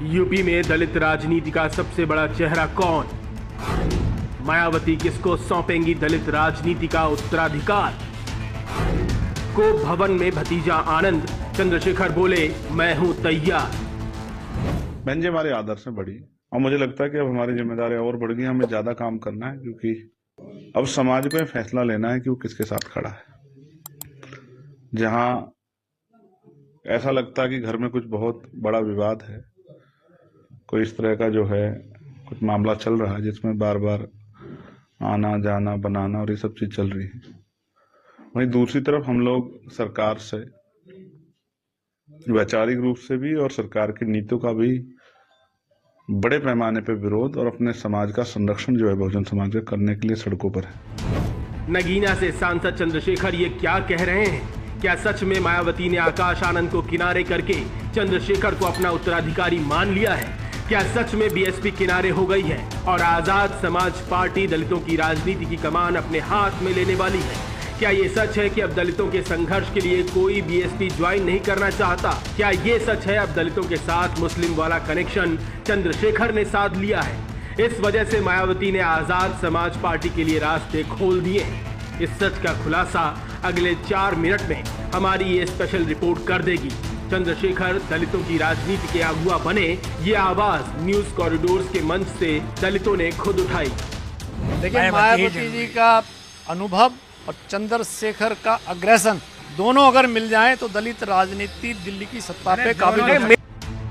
UP में दलित राजनीति का सबसे बड़ा चेहरा कौन? मायावती किसको सौंपेंगी दलित राजनीति का उत्तराधिकार? को भवन में भतीजा आनंद, चंद्रशेखर बोले मैं हूं तैयार। बहन जी हमारे आदर्श में बढ़ी और मुझे लगता है कि अब हमारी जिम्मेदारी और बढ़ गई, हमें ज्यादा काम करना है क्योंकि अब समाज को फैसला लेना है कि वो किसके साथ खड़ा है। जहां ऐसा लगता है कि घर में कुछ बहुत बड़ा विवाद है, कोई इस तरह का जो है कुछ मामला चल रहा है जिसमें बार बार आना जाना बनाना और ये सब चीज चल रही है, वहीं दूसरी तरफ हम लोग सरकार से वैचारिक रूप से भी और सरकार की नीतियों का भी बड़े पैमाने पर विरोध और अपने समाज का संरक्षण जो है बहुजन समाज का करने के लिए सड़कों पर है। नगीना से सांसद चंद्रशेखर ये क्या कह रहे हैं? क्या सच में मायावती ने आकाश आनंद को किनारे करके चंद्रशेखर को अपना उत्तराधिकारी मान लिया है? क्या सच में बीएसपी किनारे हो गई है और आजाद समाज पार्टी दलितों की राजनीति की कमान अपने हाथ में लेने वाली है? क्या ये सच है कि अब दलितों के संघर्ष के लिए कोई बीएसपी ज्वाइन नहीं करना चाहता? क्या ये सच है अब दलितों के साथ मुस्लिम वाला कनेक्शन चंद्रशेखर ने साध लिया है? इस वजह से मायावती ने आजाद समाज पार्टी के लिए रास्ते खोल दिए हैं। इस सच का खुलासा अगले 4 मिनट में हमारी ये स्पेशल रिपोर्ट कर देगी। चंद्रशेखर दलितों की राजनीति के अगुआ बने, ये आवाज न्यूज कॉरिडोर्स के मंच से दलितों ने खुद उठाई। देखिए, मायावती जी का अनुभव और चंद्रशेखर का अग्रेसन दोनों अगर मिल जाएं तो दलित राजनीति दिल्ली की सत्ता पे काबिज है।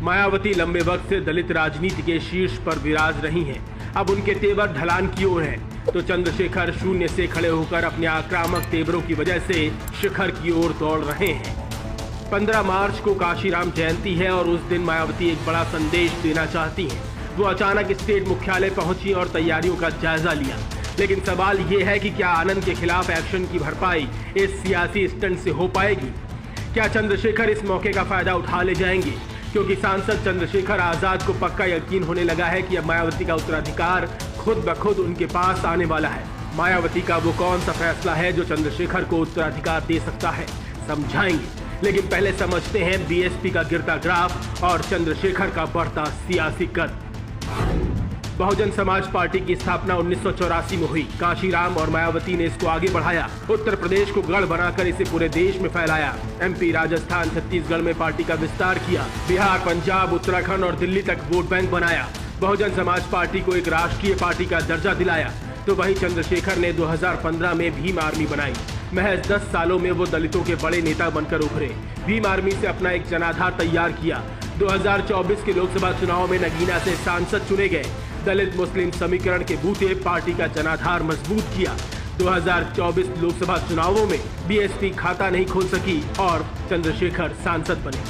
मायावती लंबे वक्त से दलित राजनीति के शीर्ष पर विराज रही हैं। अब उनके तेवर ढलान की ओर हैं, तो चंद्रशेखर शून्य से खड़े होकर अपने आक्रामक तेवरों की वजह से शिखर की ओर दौड़ रहे हैं। 15 मार्च को काशीराम जयंती है और उस दिन मायावती एक बड़ा संदेश देना चाहती हैं। वो अचानक स्टेट मुख्यालय पहुंची और तैयारियों का जायजा लिया। लेकिन सवाल ये है कि क्या आनंद के खिलाफ एक्शन की भरपाई इस सियासी स्टंट से हो पाएगी? क्या चंद्रशेखर इस मौके का फायदा उठा ले जाएंगे? क्योंकि सांसद चंद्रशेखर आजाद को पक्का यकीन होने लगा है कि अब मायावती का उत्तराधिकार खुद ब खुद उनके पास आने वाला है। मायावती का वो कौन सा फैसला है जो चंद्रशेखर को उत्तराधिकार दे सकता है, समझाएंगे। लेकिन पहले समझते हैं बीएसपी का गिरता ग्राफ और चंद्रशेखर का बढ़ता सियासी कद। बहुजन समाज पार्टी की स्थापना 1984 में हुई। काशीराम और मायावती ने इसको आगे बढ़ाया। उत्तर प्रदेश को गढ़ बनाकर इसे पूरे देश में फैलाया। एमपी, राजस्थान, छत्तीसगढ़ में पार्टी का विस्तार किया। बिहार, पंजाब, उत्तराखंड और दिल्ली तक वोट बैंक बनाया। बहुजन समाज पार्टी को एक राष्ट्रीय पार्टी का दर्जा दिलाया। तो वहीं चंद्रशेखर ने 2015 में भीम आर्मी बनाई। महज 10 सालों में वो दलितों के बड़े नेता बनकर उभरे। भीम आर्मी से अपना एक जनाधार तैयार किया। 2024 के लोकसभा चुनाव में नगीना से सांसद चुने गए। दलित मुस्लिम समीकरण के बूते पार्टी का जनाधार मजबूत किया। 2024 लोकसभा चुनावों में बीएसपी खाता नहीं खोल सकी और चंद्रशेखर सांसद बने।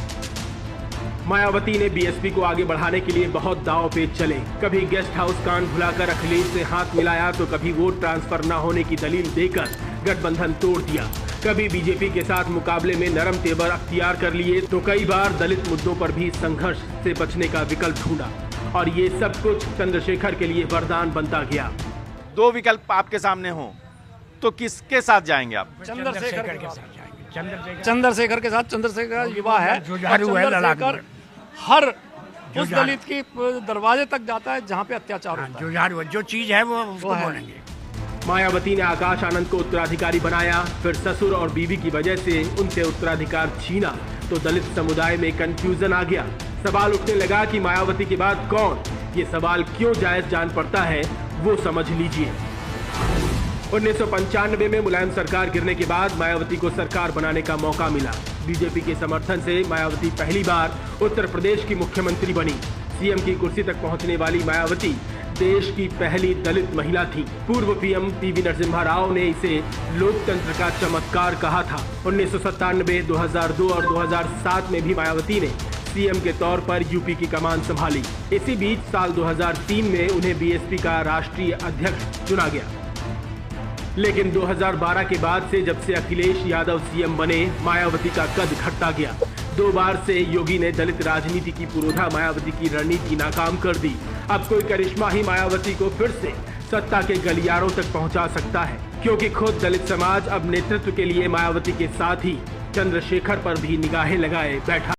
मायावती ने बीएसपी को आगे बढ़ाने के लिए बहुत दांव पेच चले। कभी गेस्ट हाउस कांड भुलाकर अखिलेश से हाथ मिलाया, तो कभी वोट ट्रांसफर न होने की दलील देकर गठबंधन तोड़ दिया। कभी बीजेपी के साथ मुकाबले में नरम तेवर अख्तियार कर लिए, तो कई बार दलित मुद्दों पर भी संघर्ष से बचने का विकल्प ढूंढा। और ये सब कुछ चंद्रशेखर के लिए वरदान बनता गया। 2 विकल्प आपके सामने हो तो किसके साथ जाएंगे आप? चंद्रशेखर के साथ। चंद्रशेखर के साथ। चंद्रशेखर युवा है। चंद्रशेखर हर उस दलित की दरवाजे तक जाता है जहाँ पे अत्याचार होता है। जो चीज है वो उसको बोलेंगे। मायावती ने आकाश आनंद को उत्तराधिकारी बनाया, फिर ससुर और बीवी की वजह से उनसे उत्तराधिकार छीना, तो दलित समुदाय में कंफ्यूजन आ गया। सवाल उठने लगा कि मायावती के बाद कौन? ये सवाल क्यों जायज जान पड़ता है, वो समझ लीजिए। 1995 में मुलायम सरकार गिरने के बाद मायावती को सरकार बनाने का मौका मिला। बीजेपी के समर्थन से मायावती पहली बार उत्तर प्रदेश की मुख्यमंत्री बनी। सीएम की कुर्सी तक पहुंचने वाली मायावती देश की पहली दलित महिला थी। पूर्व पीएम पीवी नरसिम्हा राव ने इसे लोकतंत्र का चमत्कार कहा था। 1997, 2002 और 2007 में भी मायावती ने सीएम के तौर पर यूपी की कमान संभाली। इसी बीच साल 2003 में उन्हें बीएसपी का राष्ट्रीय अध्यक्ष चुना गया। लेकिन 2012 के बाद से जब से अखिलेश यादव सीएम बने, मायावती का कद घटता गया। 2 बार से योगी ने दलित राजनीति की पुरोधा मायावती की रणनीति नाकाम कर दी। अब कोई करिश्मा ही मायावती को फिर से सत्ता के गलियारों तक पहुंचा सकता है, क्योंकि खुद दलित समाज अब नेतृत्व के लिए मायावती के साथ ही चंद्रशेखर पर भी निगाहें लगाए बैठा।